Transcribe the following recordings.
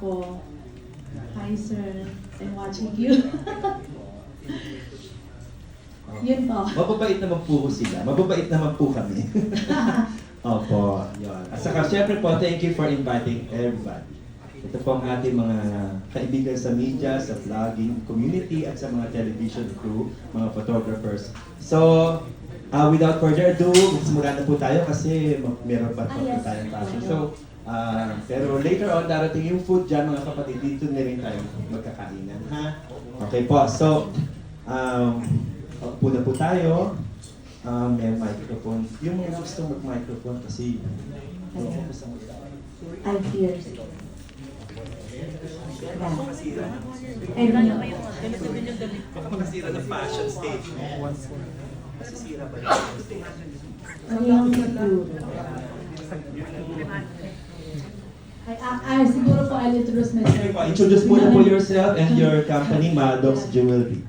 po. Hi, sir. I'm watching you. Yun po. Mababait naman po sila. Mababait naman po kami. Opo, yun. At saka syempre po, thank you for inviting everybody. Ito po ang ating mga kaibigan sa media, sa vlogging community, at sa mga television crew, mga photographers. So, without further ado, magsimula na po tayo kasi meron pa po tayong passion. So, pero later on, darating yung food dyan, mga kapatid, dito na rin tayo magkakainan, ha? Okay po, so, upo na po tayo. May microphone. Yung mga gusto mag-microphone kasi I'm fierce. baka makasira ng fashion stage mo. Masisira ba yung stage? Ano yung siguro? Siguro po I'll introduce myself. Introduce muna po yourself and your company, Maddox Jewelry.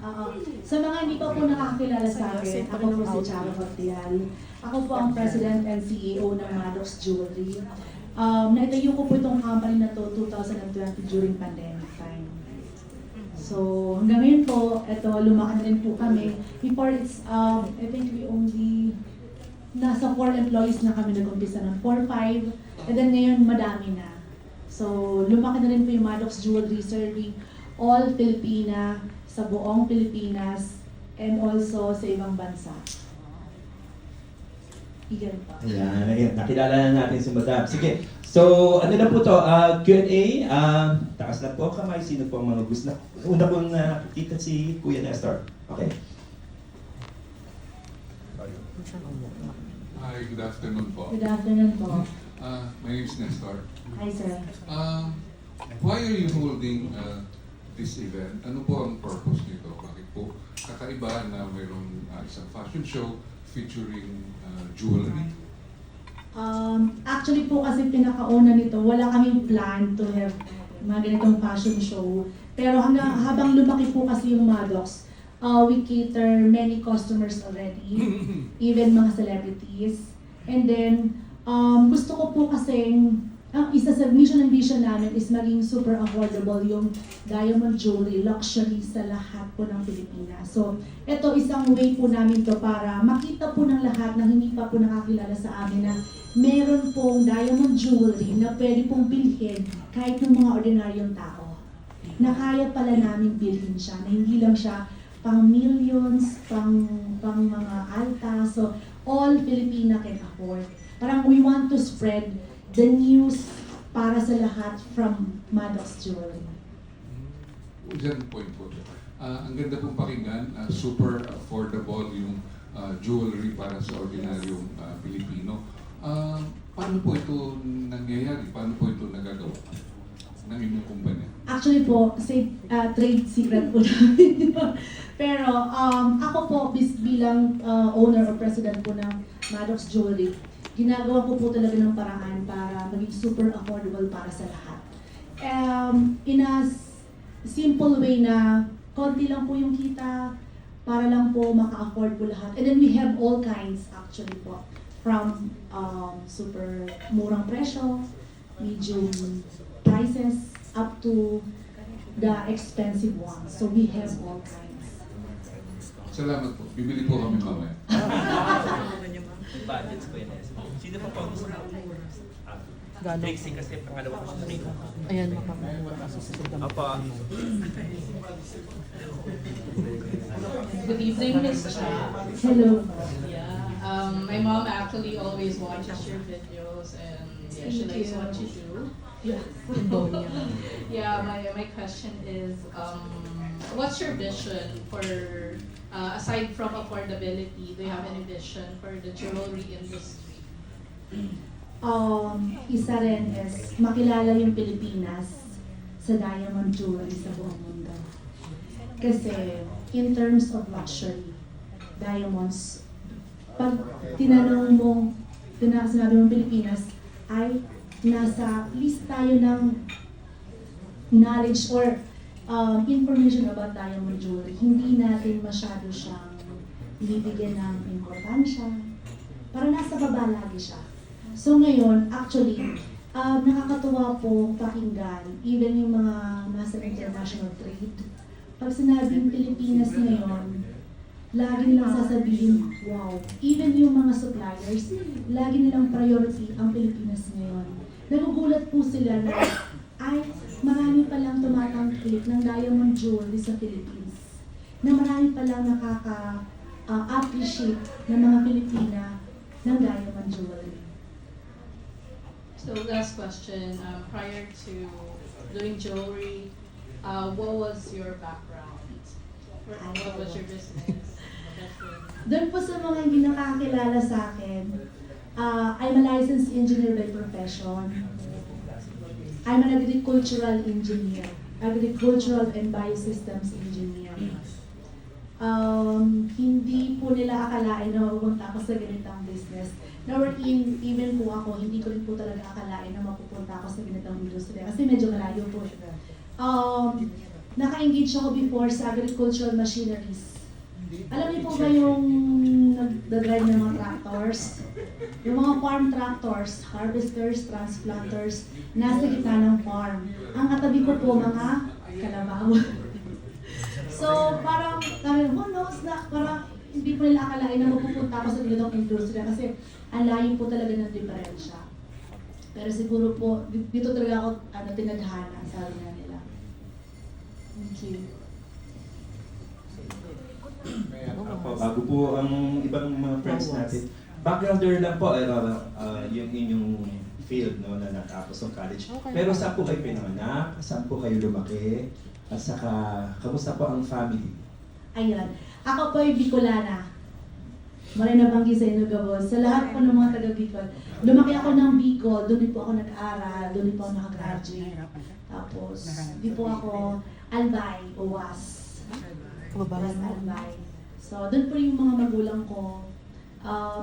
Sa mga hindi pa po nakakilala sa akin, ako po si Charo Fortial. Ako po ang President and CEO ng Maddox Jewelry. Naitayo ko po itong company na to 2020 during pandemic time. So hanggang ngayon po, ito lumaki na rin po kami. Before it's, I think we only, nasa 4 employees na kami nag-umpisa ng 4-5. And then ngayon madami na. So lumaki na rin po yung Maddox Jewelry serving all Filipina, sa buong Pilipinas, and also sa ibang bansa. Igan pa. Ayan, nakilala na natin si Madam. Sige, so ano na po to? Q&A, taas na po kamay. Sino po ang mga gusto na? Una pong nakikita si Kuya Nestor. Okay. Hi, good afternoon po. Good afternoon po. My name is Nestor. Hi, sir. Why are you holding this event? Ano po ang purpose nito? Bakit po kakaiba na mayroong isang fashion show featuring jewelry? Actually po kasi pinakauna nito, wala kaming plan to have mga ganitong fashion show. Pero habang lumaki po kasi yung Maddox, we cater many customers already, even mga celebrities. And then, gusto ko po kasing, ang isa sa mission and vision namin is maging super affordable yung diamond jewelry, luxury sa lahat po ng Pilipinas. So, ito isang way po namin to para makita po ng lahat na hindi pa po nakakilala sa amin na meron pong diamond jewelry na pwede pong bilhin kahit ng mga ordinaryong tao. Na kaya pala namin bilhin siya, na hindi lang siya pang millions, pang mga alta. So, all Filipina can afford. Parang we want to spread the news para sa lahat from Maddox Jewelry. Diyan point po. Ang ganda pong pakinggan, super affordable yung jewelry para sa ordinaryong Pilipino. Paano po ito nangyayari? Paano po ito nagagawa ng inyong kumpanya? Actually po, trade secret po namin. Pero ako po bilang owner or president po ng Maddox Jewelry, ginagawa ko po talaga ng paraan para maging super affordable para sa lahat. In a simple way na konti lang po yung kita para lang po maka-afford po lahat. And then we have all kinds actually po. From super murang presyo, medium prices, up to the expensive ones. So we have all kinds. Salamat po. Bibili po kami mamaya. Budgets ko yun. Sino pa po gusto? Trixie kasi pangalawa ko siya sa Ayan, makamura kasi sa susunod. Apa. Good evening, Ms. Cha. Hello. Yeah, my mom actually always watches your videos and yeah, she likes what you do. Yeah, my question is, what's your vision for, aside from affordability, do you have any vision for the jewelry industry? Isa rin is makilala yung Pilipinas sa diamond jewelry sa buong mundo. Kasi in terms of luxury, diamonds, pag tinanong mo, sinabi mong Pilipinas, ay nasa list tayo ng knowledge or information about diamond jewelry. Hindi natin masyado siyang binibigyan ng importansya. Para nasa baba lagi siya. So ngayon, actually, Nakakatuwa po pakinggan, even yung mga nasa international trade. Pag sinabing Pilipinas ngayon, lagi nilang sasabihin, wow. Even yung mga suppliers, lagi nilang priority ang Pilipinas ngayon. Nagugulat po sila na, ay, marami palang tumatangklik ng diamond jewelry sa Philippines. Na marami palang appreciate ng mga Pilipina ng diamond jewelry. So last question, prior to doing jewelry, what was your background? What was your business? Doon po sa mga hindi nakakilala sa akin, I'm a licensed engineer by profession. I'm an agricultural engineer, agricultural and biosystems engineer. Hindi po nila akalain na mapupunta ako sa ganitang business. Even po ako, hindi ko rin po talaga akalain na mapupunta ako sa ganitang industriya kasi medyo malayo po. Naka-engage ako before sa agricultural machineries. Alam niyo po ba yung nag-drive ng mga tractors? Yung mga farm tractors, harvesters, transplanters, nasa gitna ng farm. Ang katabi ko po mga kalabaw. So parang, who knows na, parang hindi po nila akalain na mapupunta ako sa ganitong industriya kasi ang layo po talaga ng diferensya. Pero siguro po, dito talaga ako tinadhana, sabi nga nila. Thank you. Ako, bago po ang ibang mga friends natin. Backgrounder lang po, yung inyong field no, na natapos ng college. Pero saan po kayo pinanganak? Saan po kayo lumaki? At saka, kamusta po ang family? Ayun. Ako po ay Bicolana. Marina Banggi sa Inugabos. Sa lahat po ng mga taga-Bicol. Lumaki ako ng Bicol. Doon din po ako nag-aral. Doon din po ako nakagraduate. Tapos, di po ako Albay o Was. Was Albay. So, doon po yung mga magulang ko.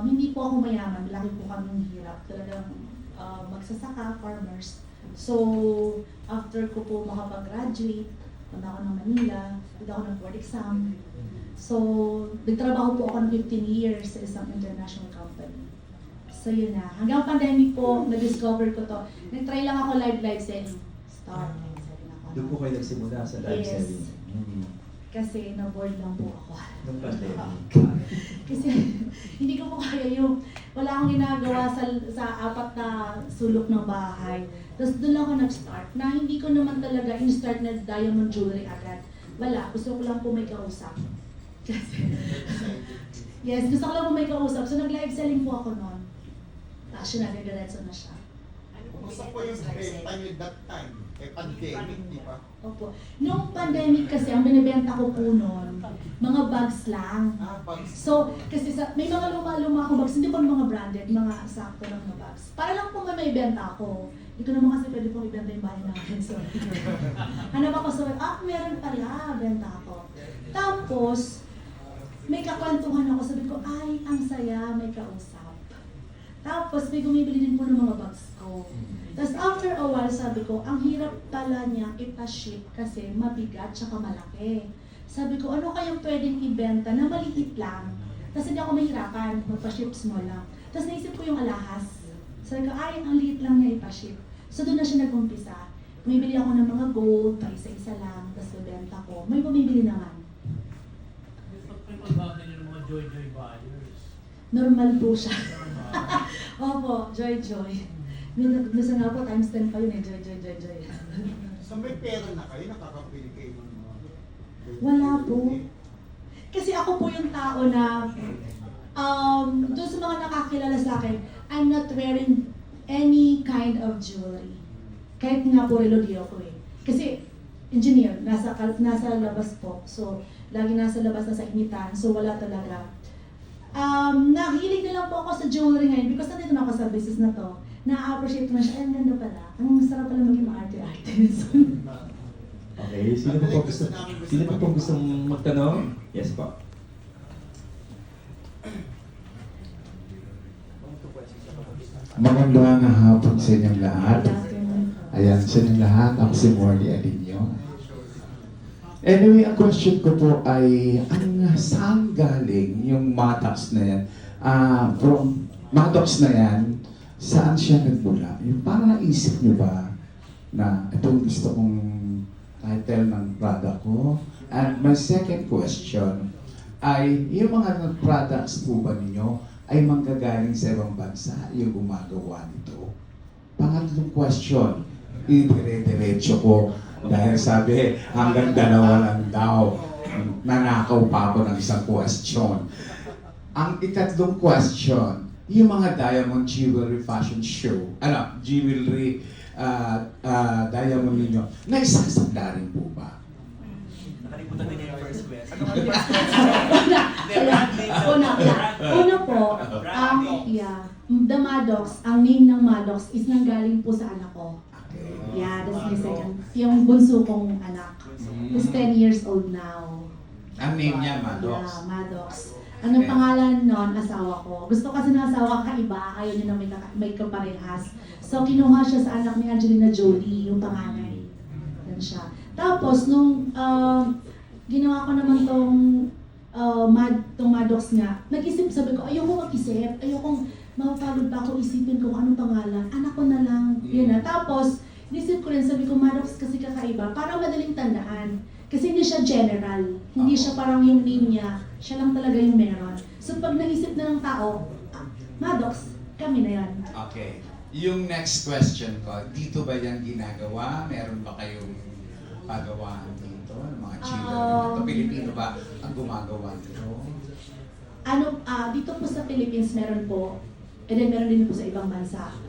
Hindi po ako mayaman. Laki po kami hirap. Talagang magsasaka, farmers. So, after ko po makapag-graduate, punta ako ng Manila, punta ako ng board exam. So, nagtrabaho po ako ng 15 years sa isang international company. So, yun na. Hanggang pandemic po, na-discover ko to. Nag-try lang ako live selling. Start live selling ako. Doon po kayo nagsimula sa live Yes. selling. Kasi na-board lang po ako. Nung pandemic. Kasi hindi ko po kaya yung wala akong ginagawa sa apat na sulok ng bahay. Tapos doon lang ako nag-start na hindi ko naman talaga in-start na diamond jewelry agad. Wala, gusto ko lang po may kausap. Kasi, yes, gusto ko lang po may kausap. So nag-live selling po ako noon. Passion na, nag-diretso na siya. Gusto ko yung benta nyo that time. Pandemic, di ba? Opo. Nung pandemic kasi, ang binibenta ko po noon, mga bags lang. Bags. So, kasi may mga luma-luma akong bags, hindi pa mga branded, mga sakto lang na bags. Para lang po may ibenta ako. Hindi ko naman kasi pwede pong ibenta yung bahay namin. So, hanap ako sa meron pala, benta ako. Tapos, may kakwentuhan ako, sabi ko, ay, ang saya, may kausap. Tapos, may bumibili din po ng mga bags ko. Tapos after a while, sabi ko, ang hirap pala niya ipaship kasi mabigat tsaka malaki. Sabi ko, ano kayang pwedeng ibenta na maliit lang? Tapos hindi ako mahirapan, magpa-ship small lang. Tapos naisip ko yung alahas. Sabi ko, ay, ang liit lang niya ipaship. So doon na siya nag-umpisa. Bumibili ako ng mga gold, pa isa-isa lang, tapos bibenta ko. May bumibili naman. Pagpagbagan yung mga joy-joy buyers. Normal po siya. Opo, joy-joy. Minsan nga po, times 10 pa yun eh, joy. So may pera na kayo, nakakapili kayo ng mga... Wala po. Kasi ako po yung tao na, doon sa mga nakakilala sa akin, I'm not wearing any kind of jewelry. Kahit nga po relogyo ko eh. Kasi, engineer, nasa labas po. So, lagi nasa labas, nasa initan. So, wala talaga. Nahilig na lang po ako sa jewelry ngayon because nandito na ako sa business na to. Na-appreciate ko na siya. Ay, ang ganda pala. Ang sarap pala maging maarte-arte. Okay, sino po gustong magtanong? Yes po. Magandang hapon sa inyong lahat. Ayan, sa inyong lahat, ako si Morley Alinio. Anyway, ang question ko po ay, saan galing yung Matox na yan? From Matox na yan, saan siya nagmula? Yung parang naisip niyo ba na itong gusto kong title ng product ko? And my second question ay, yung mga products po ba ninyo ay manggagaling sa ibang bansa yung gumagawa nito? Pangatlong question, idire-diretso ko dahil sabi hanggang dalawa lang daw. Nanakaw pa ako ng isang question. Ang ikatlong question, yung mga diamond jewelry fashion show, jewelry diamond ninyo, naisasagda rin po ba? Nakalimutan din niya yung first question. Una po, the Maddox, ang name ng Maddox is nanggaling po sa anak ko. Okay. Yeah, that's my second. Yung bunso kong anak. He's 10 years old now. Ang name niya, Yeah, Maddox. Maddox. Anong pangalan nun? Asawa ko. Gusto kasi ng asawa kaiba, ayaw niya na may kaparehas. So, kinuha siya sa anak ni Angelina Jolie, yung panganay. Yan siya. Tapos, nung ginawa ko naman tong Maddox nga, nag-isip, sabi ko, ayoko mag-isip, ayokong mapapagod pa ako isipin kung anong pangalan. Anak ko na lang, yun na. Tapos, inisip ko rin, sabi ko, Maddox kasi kakaiba, para madaling tandaan. Kasi hindi siya general, hindi siya parang yung name niya, siya lang talaga yung meron. So pag naisip na ng tao, Maddox, kami na yan. Okay. Yung next question ko, dito ba yan ginagawa? Meron ba kayong pagawaan dito? Mga jewelry? Ito, Pilipino ba ang gumagawa nito? Dito po sa Philippines meron po, and then meron din po sa ibang bansa.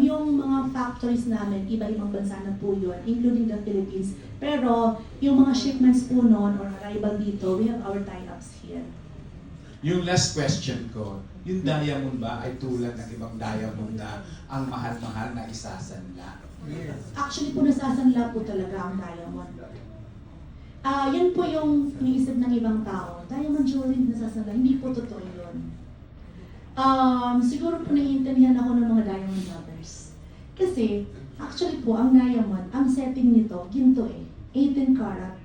Yung mga factories namin, iba-ibang bansa na po yun, including the Philippines. Pero yung mga shipments po noon or arrival dito, we have our tie-ups here. Yung last question ko, yung diamond ba ay tulad ng ibang diamond na ang mahal-mahal na isasanla? Actually po nasasanla po talaga ang diamond. Yan po yung iniisip ng ibang tao. Diamond jewelry nasasanla, hindi po totoo yun. Siguro po naiintindihan ako ng mga diamond lovers. Kasi, actually po, ang diamond, ang setting nito, ginto 18 karat.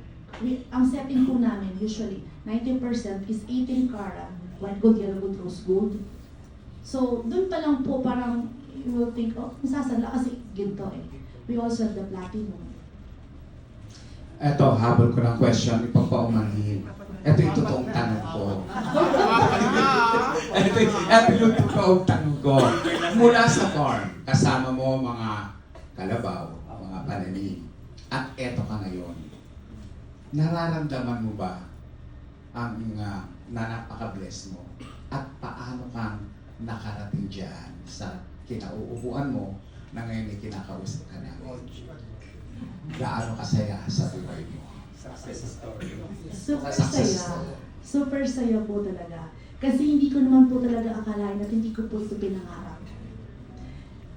Ang setting po namin, usually, 90% is 18 karat, white gold, yellow gold, rose gold. So, dun pa lang po parang, you will think, nasasanla kasi ginto We also have the platinum. Eto, habol ko ng question, ipapaumanhin. Ito yung totoong tanong ko. Ito yung totoong tanong ko. Mula sa farm, kasama mo mga kalabaw, mga pananim, at eto ka ngayon. Nararamdaman mo ba ang na napaka-bless mo? At paano kang nakarating dyan sa kinauupuan mo na ngayon ay kinakausap ka namin? Gaano kasaya sa buhay mo? Success story. Super Success saya. story. Super saya po talaga. Kasi hindi ko naman po talaga akalain at hindi ko po ito pinangarap.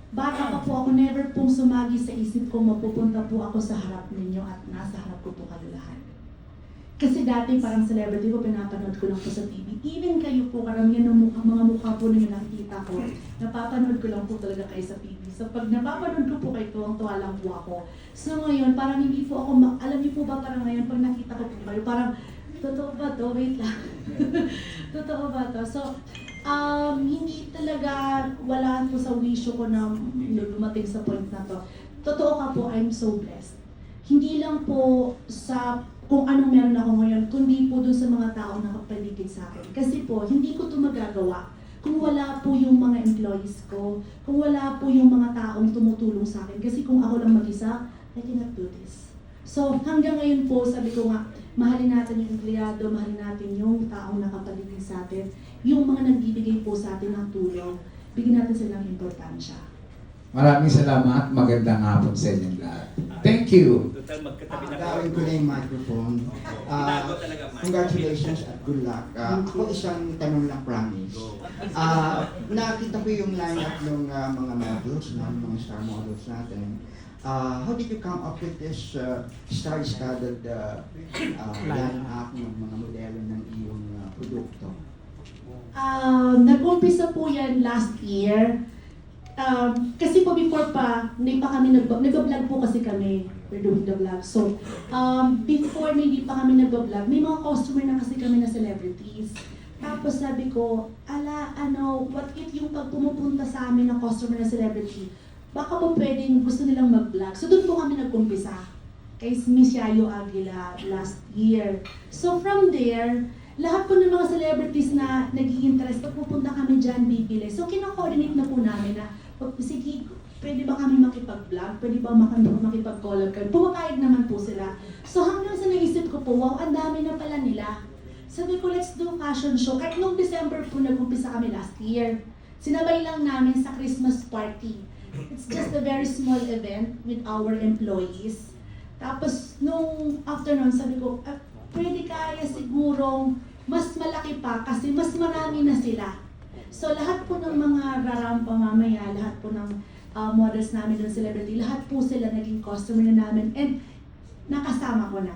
Bata pa po ako, never pong sumagi sa isip ko mapupunta po ako sa harap ninyo at nasa harap ko po kayo lahat. Kasi dati parang celebrity ko, pinapanood ko lang po sa TV. Even kayo po, karamihan ng mga mukha po ninyo nakikita ko, napapanood ko lang po talaga kayo sa TV. So pag napapanood ko po kayo, tuwang-tuwa lang po ako. So ngayon, parang hindi po ako, alam niyo po ba parang ngayon, pag nakita ko po kayo, parang, totoo ba to? Wait lang. Totoo ba to? So, hindi talaga, wala po sa wisyo ko na lumating sa point na to. Totoo ka po, I'm so blessed. Hindi lang po sa kung anong meron ako ngayon, kundi po dun sa mga tao na kapaligid sa akin. Kasi po, hindi ko ito magagawa kung wala po yung mga employees ko, kung wala po yung mga taong tumutulong sa akin. Kasi kung ako lang mag-isa, I cannot do this. So hanggang ngayon po, sabi ko nga, mahalin natin yung empleyado, mahalin natin yung taong nakapaligid sa atin, yung mga nagbibigay po sa atin ng tulong, bigyan natin silang importansya. Maraming salamat. Magandang hapon sa inyong lahat. Thank you. Total magkatabi na Gawin ko na yung microphone. Tinago talaga, Mike. Congratulations at good luck. Ako isang tanong lang, promise. Nakita ko yung lineup ng mga models, mga star models natin. How did you come up with this star-studded lineup ng mga modelo ng iyong produkto? Nag-umpisa po yan last year. Kasi po before pa, hindi pa kami nag-vlog po kasi kami. We're doing the vlog. So, before hindi pa kami nag-vlog, may mga customer na kasi kami na celebrities. Tapos sabi ko, what if yung pag pumupunta sa amin ng customer na celebrity, baka po pwedeng gusto nilang mag-vlog. So doon po kami nagkumpisa kay Miss Yayo Aguila last year. So from there, lahat po ng mga celebrities na nag-i-interest, pag pupunta kami dyan, bibili. So kino-coordinate na po namin na, sige, pwede ba kami makipag-vlog? Pwede ba kami makipag-collab kami? Pumapayag naman po sila. So hanggang sa naisip ko po, wow, ang dami na pala nila. Sabi ko, let's do fashion show. Kahit noong December po, nag-umpisa kami last year. Sinabay lang namin sa Christmas party. It's just a very small event with our employees. Tapos, nung afternoon, sabi ko, pwede kaya sigurong mas malaki pa kasi mas marami na sila. So, lahat po ng mga rarampa mamaya, lahat po ng models namin ng celebrity, lahat po sila naging customer na namin and nakasama ko na.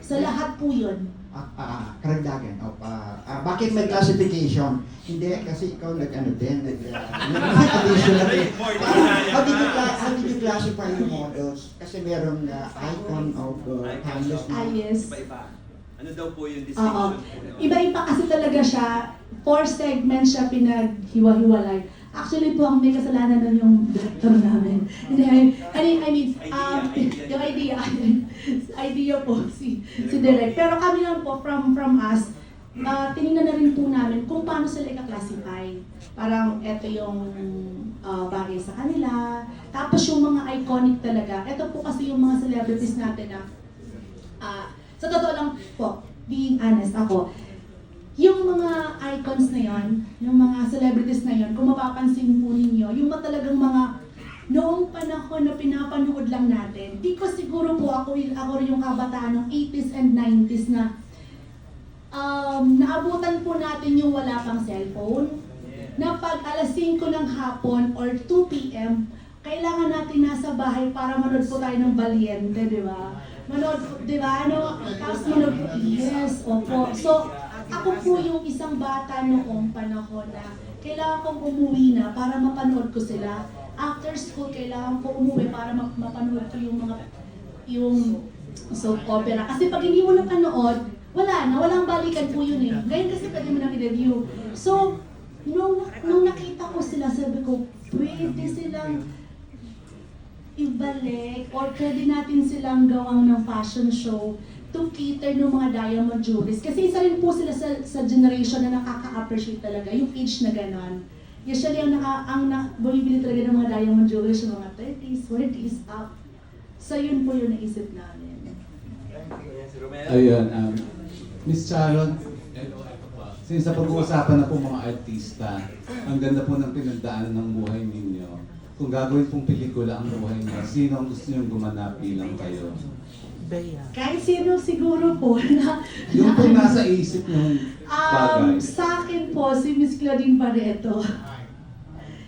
So, lahat po yun. Karagdagan. Bakit may classification? Hindi, kasi ikaw nag-ano din, nag-additional din. How did you classify yung models? Kasi meron icon of timeless. Yes. Iba-iba. Ano daw po yung Oo. distinction? Iba-iba kasi talaga siya. 4 segments siya pinaghiwa-hiwalay. Actually po, ang may kasalanan nun yung director namin. Yung idea po si Direk. Pero kami lang po, from us, tinignan na rin po namin kung paano sila i-classify. Parang eto yung bagay sa kanila. Tapos yung mga iconic talaga. Eto po kasi yung mga celebrities natin na sa totoo lang po, being honest ako, yung mga icons na yon, yung mga celebrities na yon, kung mapapansin po ninyo, yung talagang mga noong panahon na pinapanood lang natin, di ko siguro po ako rin yung kabataan ng 80s and 90s na naabutan po natin yung wala pang cellphone, na pag alas 5 ng hapon or 2 p.m., kailangan natin nasa bahay para manood po tayo ng Valiente, di ba? Manood, di ba? Tapos manood po, yes, opo. So, ako po yung isang bata noong panahon na kailangan kong umuwi na para mapanood ko sila. After school, kailangan ko umuwi para mapanood ko yung soap opera. Kasi pag hindi mo napanood, walang balikan po yun eh. Ngayon kasi pwede mo nang i-review. So, nung nakita ko sila, sabi ko, pwede silang ibalik or pwede natin silang gawang ng fashion show to cater ng mga diamond jewelries. Kasi isa rin po sila sa generation na nakaka-appreciate talaga, yung age na ganon. Usually, bumibili talaga ng mga diamond jewelries yung mga 30s, 40s up. So yun po yung naisip namin. Si Romel? Ayun, Miss Sharon, since sa pag-uusapan na po mga artista, ang ganda po ng pinagdaanan ng buhay ninyo. Kung gagawin pong pelikula ang buhay niyo, sino ang gusto niyong gumanap bilang kayo? Kahit sino siguro po na... Yung pong nasa isip niyong bagay. Sa akin po, si Miss Claudine Barreto.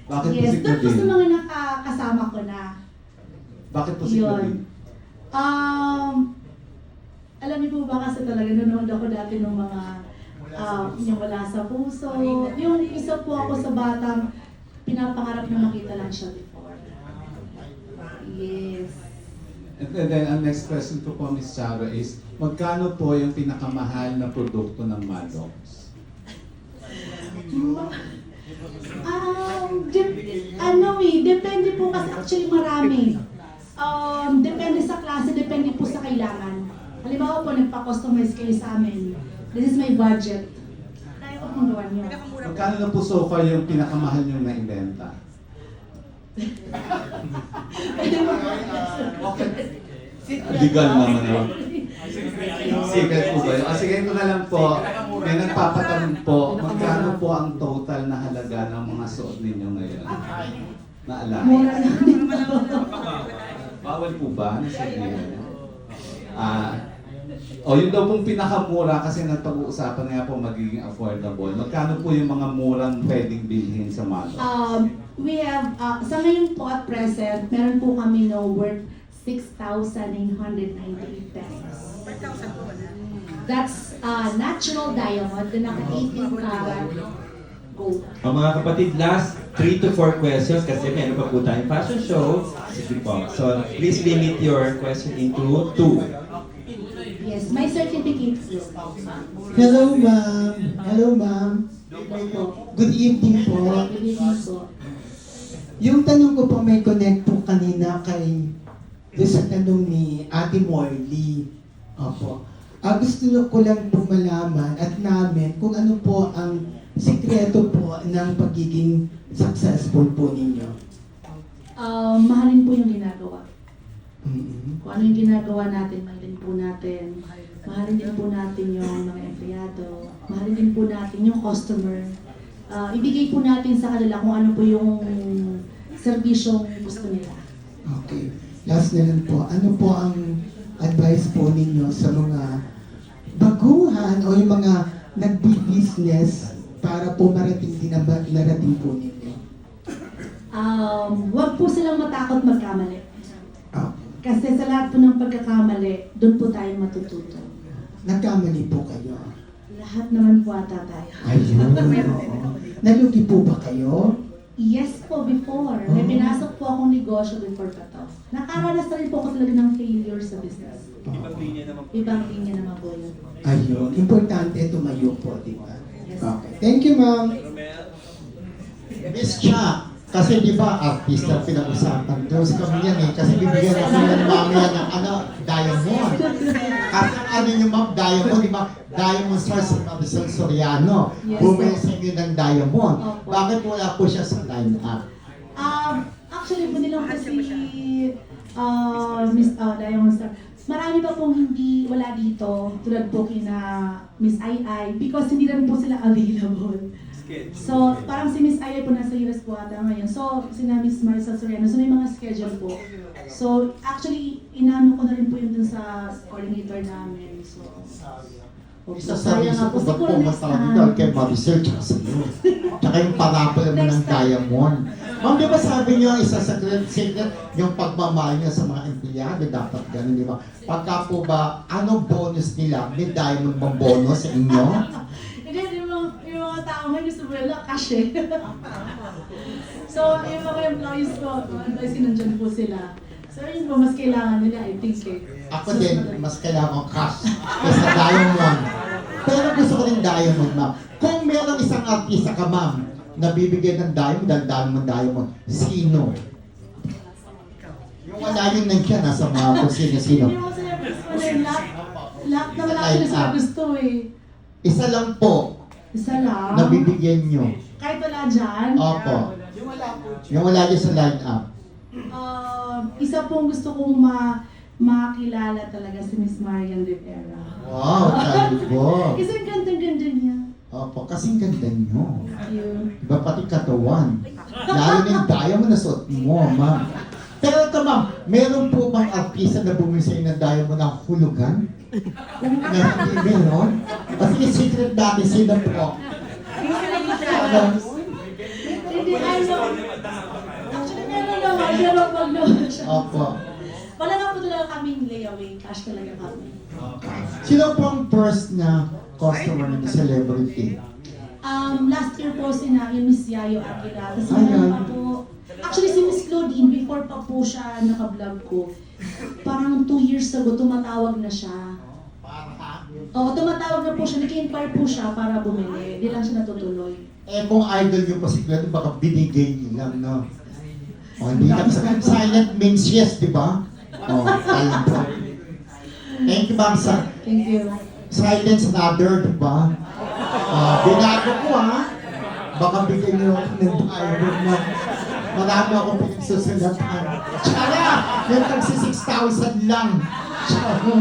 Bakit po Yes, si doon po sa Claudine? mga nakakasama ko na. Bakit po si Yun. Claudine? Alam niyo po ba kasi talaga nanonood ako dati ng mga yung Wala sa Puso. Yung isa po ako sa batang pinapangarap na makita lang siya before. Yes. And then, ang next question ko po, Miss Charo, is magkano po yung pinakamahal na produkto ng Maddox? Depende po kasi actually marami. Depende sa klase, depende po sa kailangan. Halimbawa po, nagpa-customize kayo sa amin. This is my budget. Kaya ko kung gawan nyo. Magkano na po so far yung pinakamahal niyong naibenta? Legal naman yun. Secret po ba yun? Sige ko na lang po, may nagpapatanong po, magkano po ang total na halaga ng mga suot ninyo ngayon? Naalala? Mura na dito. Bawal po ba? Nasabihin? Yun daw pong pinakamura kasi napag-uusapan nga po magiging affordable. Magkano po yung mga murang pwedeng bilhin sa Maddox? We have, sa ngayon po at present, meron po kami no worth 6,998 pesos. That's natural diamond na naka-18 karat gold. Mga kapatid, last 3 to 4 questions kasi meron pa po tayong fashion show. Sige po. So, please limit your question into 2. Yes Yes, my certificate is Hello, ma'am. Hello, ma'am. Opo. Good evening po. Good evening po. Yung tanong ko po may connect po kanina kay doon sa tanong ni Ate Morley. Opo. Gusto ko lang po malaman at namin kung ano po ang sikreto po ng pagiging successful po ninyo. Mahalin po yung ginagawa. Mm-hmm. Kung ano yung ginagawa natin, mahalin po natin. Mahalin din po natin yung mga empleyado. Mahalin din po natin yung customer. Ibigay po natin sa kanila kung ano po yung serbisyong gusto nila. Okay. Last na lang po. Ano po ang advice po ninyo sa mga baguhan o yung mga nagbi-business para po marating din ang narating po ninyo? Huwag po silang matakot magkamali. Okay. Kasi sa lahat po ng pagkakamali, doon po tayo matututo. Nagkamali po kayo. Lahat naman po ata tayo. Ayun. Nalugi po ba kayo? Yes po, before. May pinasok po akong negosyo before pa to. Nakaranas na rin po ako talaga ng failure sa business. Ibang linya naman po. Ibang linya naman po yun. Ayun. Importante tumayo po, di ba? Yes. Okay. Thank you, ma'am. Romel? Miss Cha, kasi di ba artista pinag-usapan. Doon kami yan eh. Kasi bibigyan ako ng mamaya ng diamond. Kasi ano yung ma'am, diamond, di ba? Diamond star si Marisol Soriano. Yes, Bumili sir. sa inyo ng diamond. Opo. Bakit wala po siya sa line-up? Actually, pwede lang po si Miss Diamond Star. Marami pa pong hindi wala dito, tulad po kina Miss Ai Ai, because hindi rin po sila available. Sketch. So, parang si Miss Ai Ai po nasa US po ata ngayon. So, sina Miss Marisol Soriano, so may mga schedule po. So, actually, inano ko na rin po yun dun sa coordinator namin. So, Isa sa kaya reason nga po, kung ba't siguro next pumatawag time. daw kay Marisol tsaka sa iyo. Tsaka yung parapol mo ng Next time. diamond. Ma'am, di ba sabi niyo ang isa sa secret, yung pagmamahal niya sa mga empleyado, dapat ganun, di ba? Pagka po ba, anong bonus nila? May diamond bang bonus sa inyo? Hindi, yung mga tao may gusto mo lang cash eh. So, yung mga employees ko, mga employees ko nandyan po sila. So, yun po, mas kailangan nila, I think eh. Ako din, mas kailangan ko cash kaysa diamond. Pero gusto ko rin diamond, ma'am. Kung meron isang artista ka, ma'am, na bibigyan ng diamond, sino? Yung wala yun nandiyan, nasa mga kung sino-sino. Hindi mo sila gusto mo na lahat naman actually sila gusto eh. Isa lang po, Isa lang. na bibigyan nyo. Kahit wala dyan. Opo. Yung wala dyan sa line-up. Isa pong gusto kong makilala talaga si Miss Marian Rivera. Wow, talbo. Kasi ang ganda-ganda niya. Opo, kasing ganda nyo. Yun. Diba pati katawan? Lalo na yung diamond na suot mo, ma'am. Pero ito, ma'am, meron po bang artista na bumili sa'yo ng diamond ng hulugan? Na hindi meron? Kasi secret natin sino po. Ano? Hindi, ano. Actually, meron naman. Pero wag naman siya. Opo. Wala na po talaga kaming layaway. Cash talaga kami. Sino po ang first na customer ng celebrity? Last year po yung Miss Yayo Aguila. Tapos Ay, meron ay. pa po. Actually, si Miss Claudine, before pa po siya naka-vlog ko, parang 2 years ago, tumatawag na siya. Oo, tumatawag na po siya. Nag-inquire po siya para bumili. Hindi lang siya natutuloy. Eh kung idol yung po si Claude, baka binigay niyo lang, no? O, hindi ka silent means yes, di ba? O, ayun po. Thank you, ma'am, sa Thank you. silence rather, di ba? Binago ko, ha? Baka bigyan niyo ako ng diamond na marami akong pinagsusulatan. Tsara! Yung tagsi 6,000 lang. Tsara!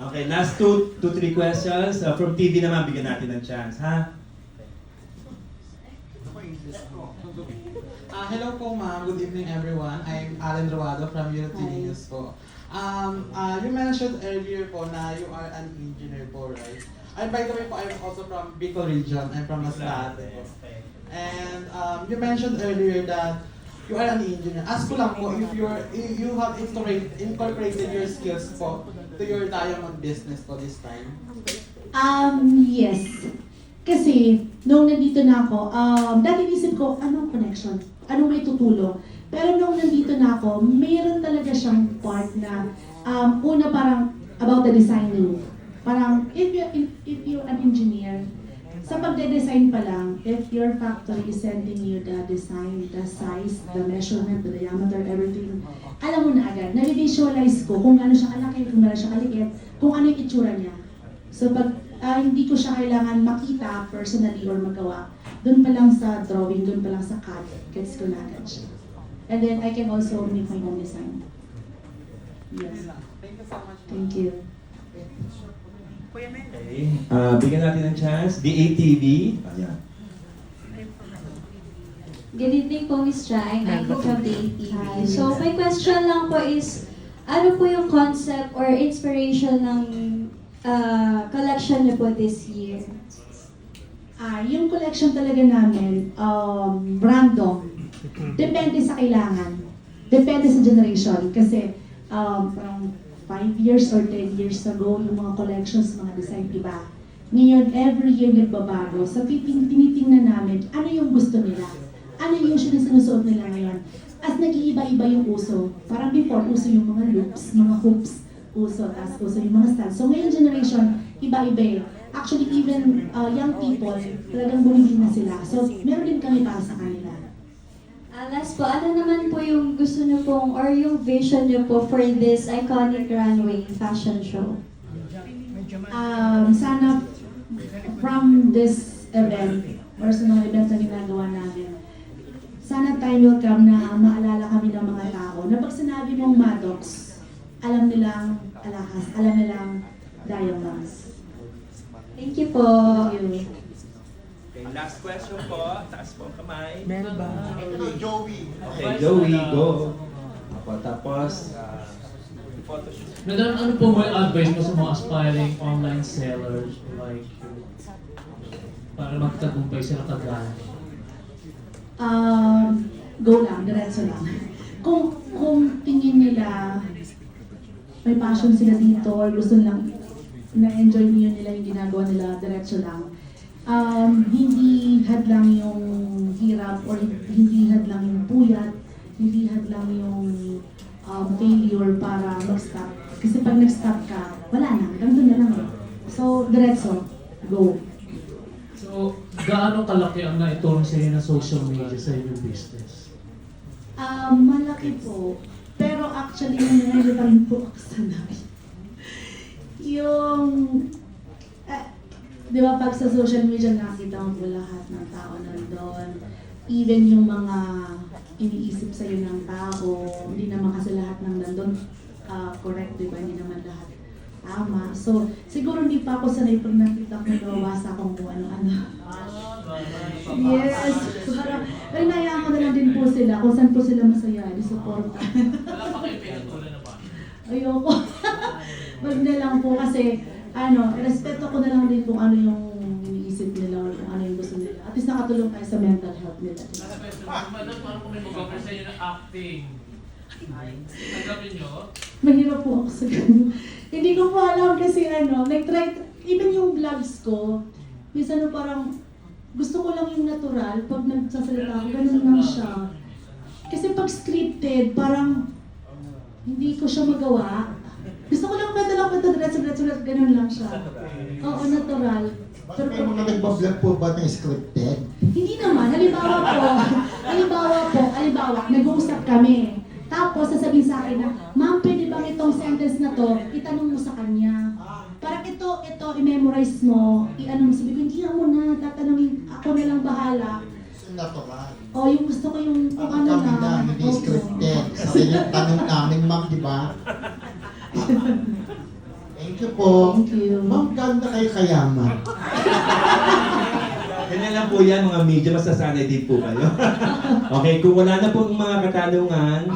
Okay, last 2-3 questions. From TV naman, bigyan natin ng chance, ha? Hello po ma'am, good evening everyone. I'm Alan Rawado from European News po. You mentioned earlier po na you are an engineer po, right? And by the way po, I'm also from Bicol region. I'm from Masbate po. And you mentioned earlier that you are an engineer. Ask ko lang po if you have incorporated your skills po to your diamond business po this time. Yes. Kasi, nung nandito na ako, dati isip ko, anong connection? Anong may tutulong? Pero nung nandito na ako, mayroon talaga siyang part na, una parang, about the design loop. Parang, if you're an engineer, sa pagde-design pa lang, if your factory is sending you the design, the size, the measurement, the diameter, everything, alam mo na agad, na-visualize ko kung gaano siya kalaki, kung gaano siya kaliit, kung ano yung itsura niya. So pag hindi ko siya kailangan makita personally or magawa, doon pa lang sa drawing, doon pa lang sa CAD, gets ko na agad siya. And then I can also make my own design. Yes. Thank you so much. Thank you. Okay. Bigyan natin ng chance. DATV. Ayan. Good evening po, Miss Chang. I'm from the ATV. So, my question lang po is, ano po yung concept or inspiration ng collection niyo po this year? Yung collection talaga namin, random. Depende sa kailangan. Depende sa generation. Kasi, parang 5 years or 10 years ago, yung mga collections, mga design, iba. Ngayon, every year nagbabago. So, tinitingnan namin, ano yung gusto nila? Ano yung usually sinusuot nila ngayon? As nag-iiba-iba yung uso. Parang before, uso yung mga loops, mga hoops, uso, as uso yung mga styles. So, ngayon generation, iba-iba eh. Actually, even young people, talagang bumili na sila. So, meron din kami para sa kanila. Last po, ano naman po yung gusto niyo pong or yung vision niyo po for this iconic runway fashion show? Sana from this event, or sa mga events na ginagawa namin, sana time will come na maalala kami ng mga tao na pag sinabi mong Maddox, alam nilang alahas, alam nilang diamonds. Thank you po. Thank you. Okay, last question po. Taas po ang kamay. Joey. Okay, Joey, go. Apo, tapos, photoshoot. Madam, ano po may advice mo sa mga aspiring online sellers like you? Para magtagumpay sila kagaya? Go lang, diretso lang. Kung tingin nila may passion sila dito or gusto lang na-enjoy nila yung ginagawa nila, diretso lang. Hindi hadlang yung hirap or hindi hadlang yung puyat, hindi hadlang yung failure para mag-stop. Kasi pag nag-stop ka, wala na, ganito na lang. So, diretso, go. So, gaano kalaki ang naitulong sa inyo ng social media sa inyong business? Malaki po. Pero actually, nangyayari pa rin po ako sa namin. Yung, di ba pag sa social media nakita mo po lahat ng tao nandun, even yung mga iniisip sa'yo ng tao, hindi naman kasi lahat ng nandun correct, di ba? Hindi naman lahat tama. So, siguro hindi pa ako sanay pag nakita ko nawawasa akong kung ano-ano. Yes, parang, pero nayaan ko na lang din po sila kung saan po sila masaya, di-supporta. Wala pa kayo pinatulan na ba? Ayoko. Wag na lang po kasi, respeto ko na lang din kung ano yung iniisip nila or kung ano yung gusto nila. At least nakatulong tayo sa mental health nila. Madam, paano kung may mag-offer sa inyo ng acting? Tanggapin nyo? Mahirap po ako sa ganun. Hindi ko po alam kasi nag-try, even yung vlogs ko, minsan parang gusto ko lang yung natural, pag nagsasalita ako, ganun lang siya. Kasi pag scripted, parang hindi ko siya magawa. Gusto ko lang diretso, ganun lang siya. Oo, natural. Pero may mga nagbablog po ba na scripted? Hindi naman, halimbawa, nag-uusap kami. Tapos sasabihin sa akin na, ma'am, pwede bang itong sentence na to, itanong mo sa kanya. Parang ito, i-memorize mo, i-ano mo, sabi ko, hindi mo na, tatanungin, ako na lang bahala. Natural. O, yung gusto ko yung, kung ano Kami na, hindi opo. scripted. Kasi yung tanong namin, ma'am, di ba? Thank you po. Thank you. Ma'am, ganda kayo kayaman. Ganyan lang po yan, mga media, masasanay din po kayo. Okay, kung wala na po mga katanungan,